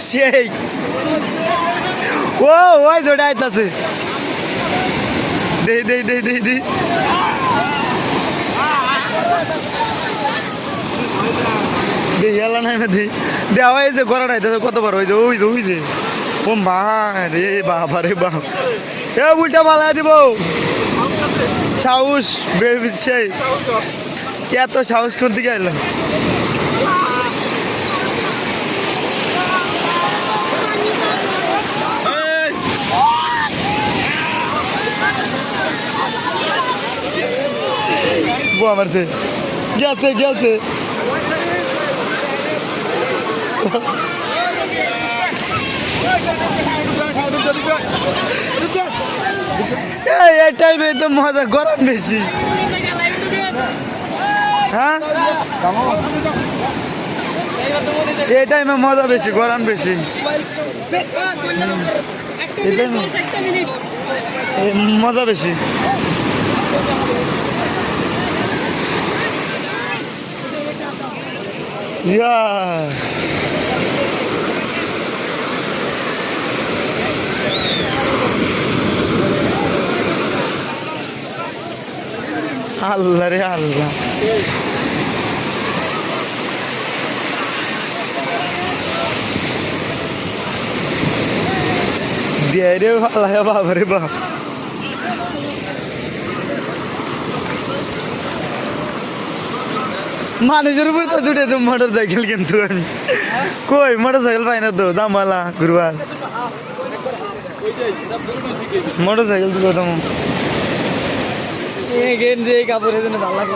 সেই ও ওই ধরে আইতাছে দেই দেই দেই দেই দেই দেয়ালা নাই মে দেই দেওয়া এই যে গড়াটা আইতাছে কতবার ওই যে ও মা রে বাবা রে বাপ এ উল্টা মালা দিব সাহস সেই এত সাহস কোন দিকে এলো আমার সে গেছে গেছে এই টাইমে তো মজা গরম বেশি হ্যাঁ এই টাইমে মজা বেশি গরম বেশি মজা বেশি আল্লাহ রে আল্লাহ দিয়ে রে আল্লাহ বাবা রে বাপ মানুষের উপর তো জুড়ে তো মোটর সাইকেল কিন্তু আমি কই মোটর সাইকেল পাই না তো দামওয়ালা গুরুবার মোটর সাইকেল তো দাম গেঞ্জি কাপড়ের জন্য ভালো লাগে